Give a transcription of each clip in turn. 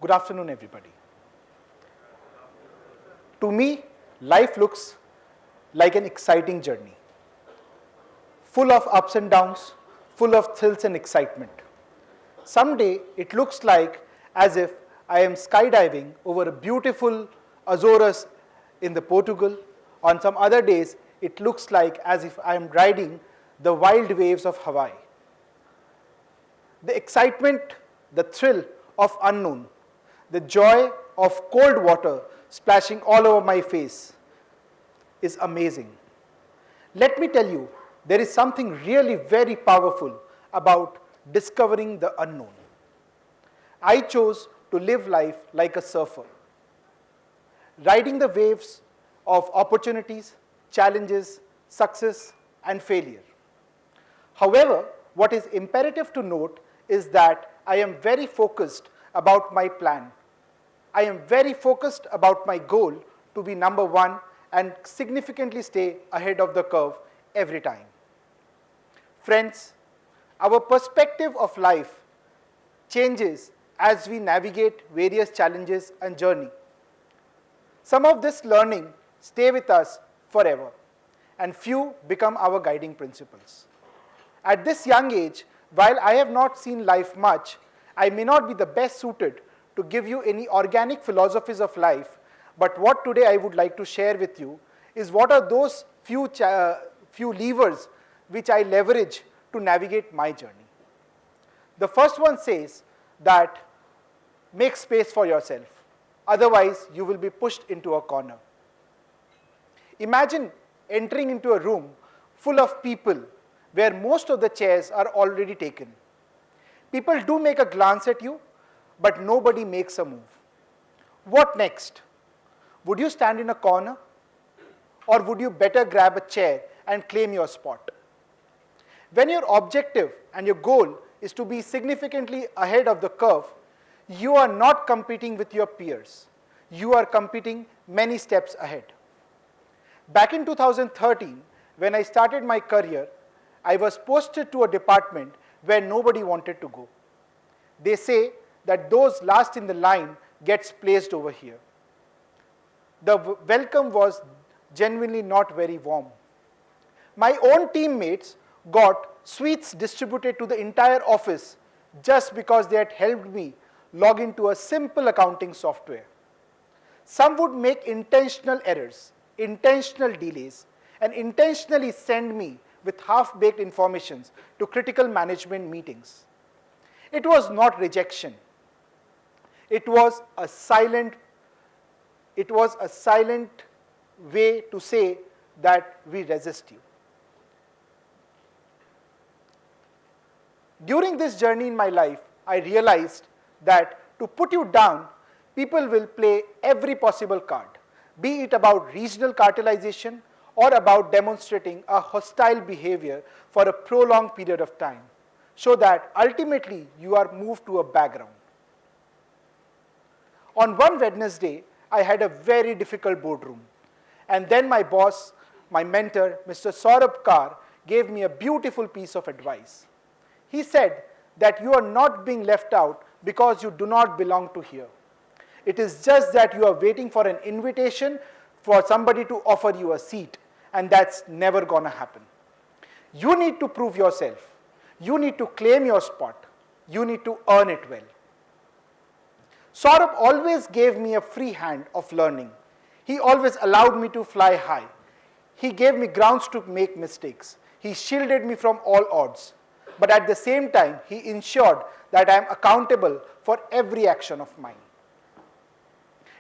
Good afternoon, everybody. To me, life looks like an exciting journey, full of ups and downs, full of thrills and excitement. Someday, it looks like as if I am skydiving over a beautiful Azores in the Portugal. On some other days, it looks like as if I am riding the wild waves of Hawaii. The excitement, the thrill of unknown, the joy of cold water splashing all over my face is amazing. Let me tell you, there is something really very powerful about discovering the unknown. I chose to live life like a surfer, riding the waves of opportunities, challenges, success, and failure. However, what is imperative to note is that I am very focused about my plan. I am very focused about my goal to be number one and significantly stay ahead of the curve every time. Friends, our perspective of life changes as we navigate various challenges and journey. Some of this learning stay with us forever, and few become our guiding principles. At this young age, while I have not seen life much, I may not be the best suited to give you any organic philosophies of life, but what today I would like to share with you is what are those few levers which I leverage to navigate my journey. The first one says that make space for yourself, otherwise you will be pushed into a corner. Imagine entering into a room full of people where most of the chairs are already taken. People do make a glance at you, but nobody makes a move. What next? Would you stand in a corner? Or would you better grab a chair and claim your spot? When your objective and your goal is to be significantly ahead of the curve, you are not competing with your peers. You are competing many steps ahead. Back in 2013, when I started my career, I was posted to a department where nobody wanted to go. They say that those last in the line gets placed over here. The welcome was genuinely not very warm. My own teammates got sweets distributed to the entire office just because they had helped me log into a simple accounting software. Some would make intentional errors, intentional delays, and intentionally send me with half-baked informations to critical management meetings. It was not rejection. It was a silent way to say that we resist you. During this journey in my life, I realized that to put you down, people will play every possible card, be it about regional cartelization or about demonstrating a hostile behavior for a prolonged period of time, so that ultimately you are moved to a background. On one Wednesday, I had a very difficult boardroom, and then my boss, my mentor, Mr. Saurabh Kar, gave me a beautiful piece of advice. He said that you are not being left out because you do not belong to here. It is just that you are waiting for an invitation for somebody to offer you a seat, and that's never going to happen. You need to prove yourself. You need to claim your spot. You need to earn it well. Saurabh always gave me a free hand of learning. He always allowed me to fly high. He gave me grounds to make mistakes. He shielded me from all odds. But at the same time, he ensured that I am accountable for every action of mine.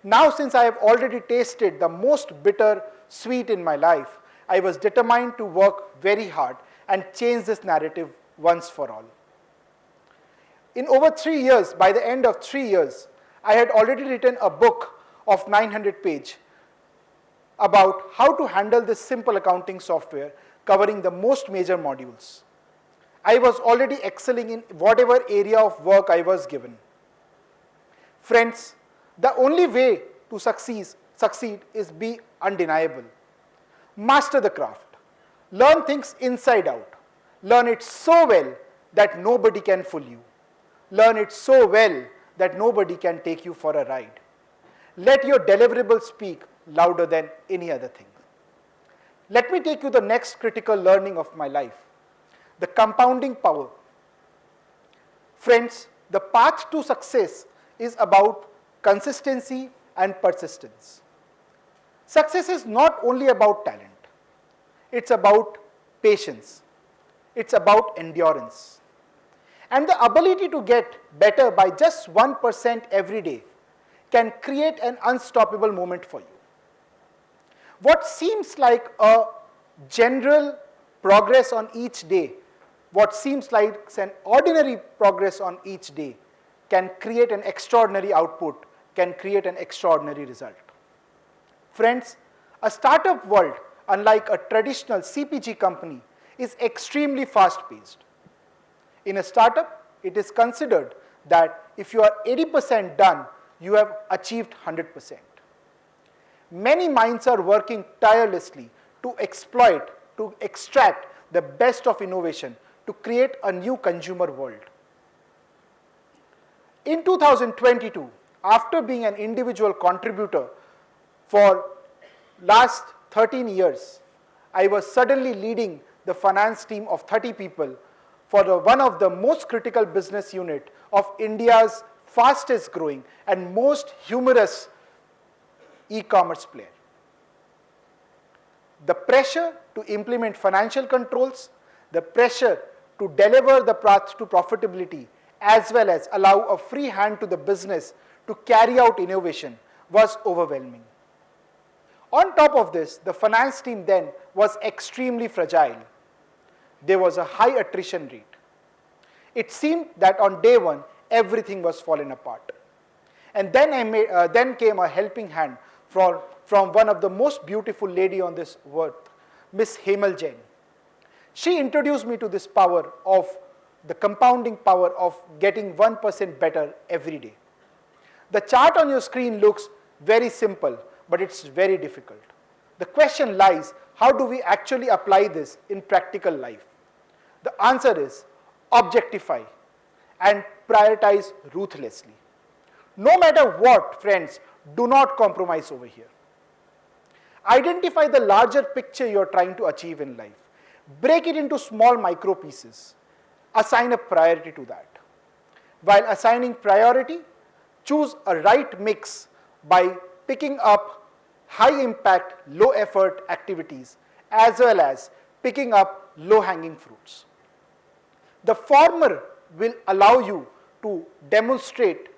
Now, since I have already tasted the most bitter sweet in my life, I was determined to work very hard and change this narrative once for all. In over 3 years, by the end of 3 years, I had already written a book of 900 pages about how to handle this simple accounting software covering the most major modules. I was already excelling in whatever area of work I was given. Friends, the only way to succeed is be undeniable. Master the craft. Learn things inside out. Learn it so well that nobody can fool you. Learn it so well that nobody can take you for a ride. Let your deliverables speak louder than any other thing. Let me take you to the next critical learning of my life, the compounding power. Friends, the path to success is about consistency and persistence. Success is not only about talent. It's about patience. It's about endurance. And the ability to get better by just 1% every day can create an unstoppable moment for you. What seems like a general progress on each day, what seems like an ordinary progress on each day, can create an extraordinary output, can create an extraordinary result. Friends, a startup world, unlike a traditional CPG company, is extremely fast-paced. In a startup, it is considered that if you are 80% done, you have achieved 100%. Many minds are working tirelessly to exploit, to extract the best of innovation, to create a new consumer world. In 2022, after being an individual contributor for last 13 years, I was suddenly leading the finance team of 30 people for one of the most critical business unit of India's fastest growing and most humorous e-commerce player. The pressure to implement financial controls, the pressure to deliver the path to profitability, as well as allow a free hand to the business to carry out innovation was overwhelming. On top of this, the finance team then was extremely fragile. There was a high attrition rate. It seemed that on day one, everything was falling apart. And then came a helping hand from one of the most beautiful lady on this earth, Miss Hemal Jain. She introduced me to this power of the compounding power of getting 1% better every day. The chart on your screen looks very simple, but it's very difficult. The question lies, how do we actually apply this in practical life? The answer is objectify and prioritize ruthlessly. No matter what, friends, do not compromise over here. Identify the larger picture you are trying to achieve in life. Break it into small micro pieces. Assign a priority to that. While assigning priority, choose a right mix by picking up high impact, low effort activities as well as picking up low hanging fruits. The former will allow you to demonstrate,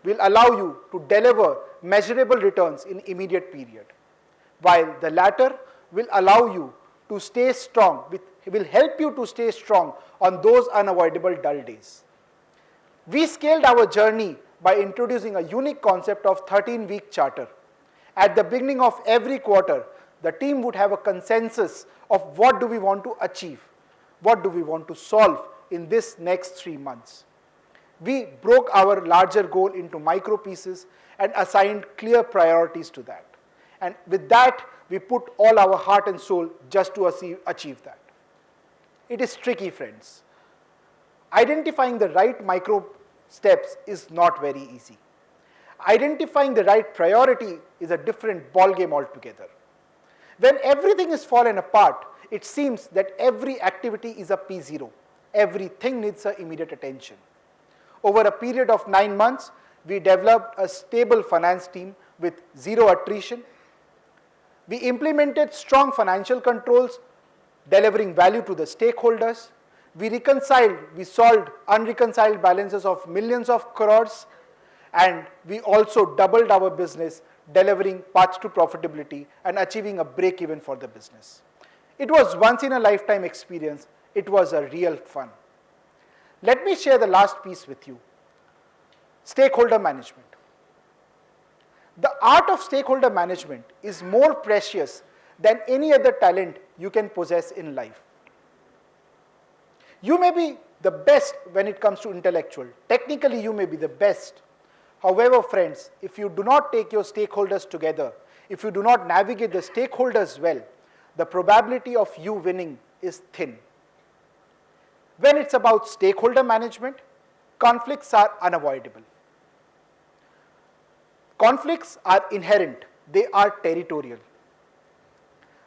will allow you to deliver measurable returns in immediate period, while the latter will allow you to stay strong, will help you to stay strong on those unavoidable dull days. We scaled our journey by introducing a unique concept of 13-week charter. At the beginning of every quarter, the team would have a consensus of what do we want to achieve, what do we want to solve in this next 3 months. We broke our larger goal into micro pieces and assigned clear priorities to that. And with that, we put all our heart and soul just to achieve that. It is tricky, friends. Identifying the right micro steps is not very easy. Identifying the right priority is a different ballgame altogether. When everything is fallen apart, it seems that every activity is a P0. Everything needs our immediate attention. Over a period of 9 months, we developed a stable finance team with zero attrition. We implemented strong financial controls, delivering value to the stakeholders. We solved unreconciled balances of millions of crores, and we also doubled our business, delivering paths to profitability and achieving a break even for the business. It was once in a lifetime experience. It was a real fun. Let me share the last piece with you. Stakeholder management. The art of stakeholder management is more precious than any other talent you can possess in life. You may be the best when it comes to intellectual. Technically, you may be the best. However, friends, if you do not take your stakeholders together, if you do not navigate the stakeholders well, the probability of you winning is thin. When it's about stakeholder management, conflicts are unavoidable. Conflicts are inherent, they are territorial.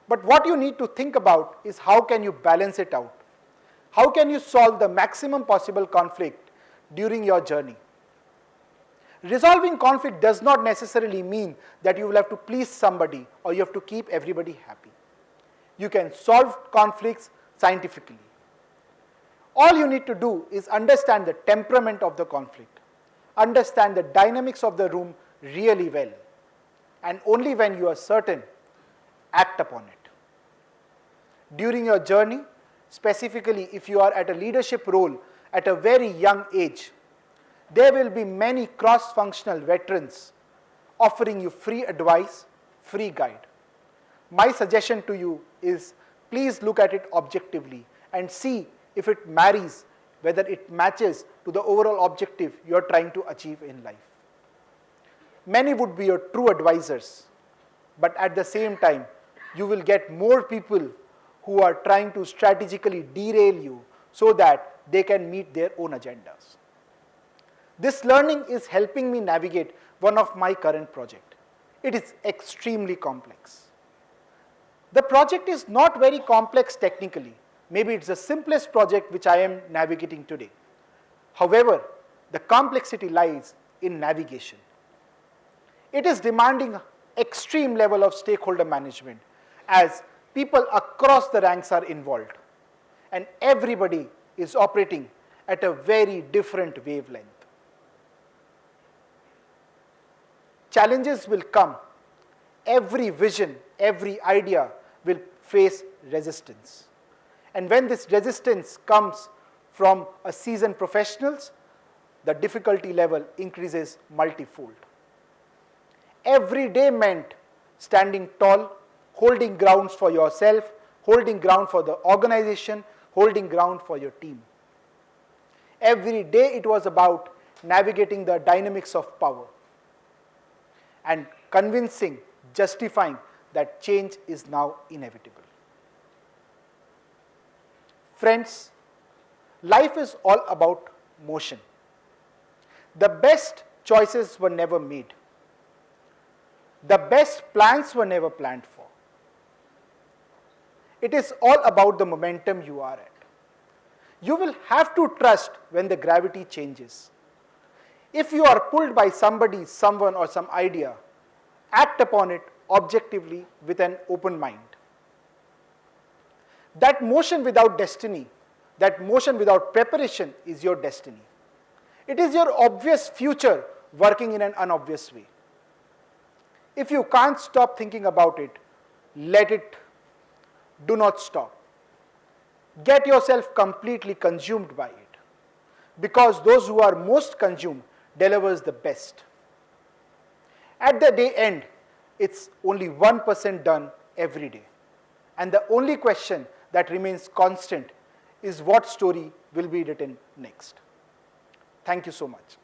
But what you need to think about is how can you balance it out? How can you solve the maximum possible conflict during your journey? Resolving conflict does not necessarily mean that you will have to please somebody or you have to keep everybody happy. You can solve conflicts scientifically. All you need to do is understand the temperament of the conflict, understand the dynamics of the room really well, and only when you are certain, act upon it. During your journey, specifically if you are at a leadership role at a very young age, there will be many cross-functional veterans offering you free advice, free guide. My suggestion to you is please look at it objectively and see if it marries, whether it matches to the overall objective you are trying to achieve in life. Many would be your true advisors, but at the same time, you will get more people who are trying to strategically derail you so that they can meet their own agendas. This learning is helping me navigate one of my current projects. It is extremely complex. The project is not very complex technically. Maybe it's the simplest project which I am navigating today. However, the complexity lies in navigation. It is demanding extreme level of stakeholder management as people across the ranks are involved and everybody is operating at a very different wavelength. Challenges will come. Every vision, every idea will face resistance. And when this resistance comes from a seasoned professionals, the difficulty level increases multifold. Every day meant standing tall, holding grounds for yourself, holding ground for the organization, holding ground for your team. Every day it was about navigating the dynamics of power and convincing, justifying that change is now inevitable. Friends, life is all about motion. The best choices were never made. The best plans were never planned for. It is all about the momentum you are at. You will have to trust when the gravity changes. If you are pulled by somebody, someone, or some idea, act upon it objectively with an open mind. That motion without destiny, that motion without preparation is your destiny. It is your obvious future working in an unobvious way. If you can't stop thinking about it, let it. Do not stop. Get yourself completely consumed by it, because those who are most consumed delivers the best. At the day end, it's only 1% done every day. And the only question that remains constant is what story will be written next. Thank you so much.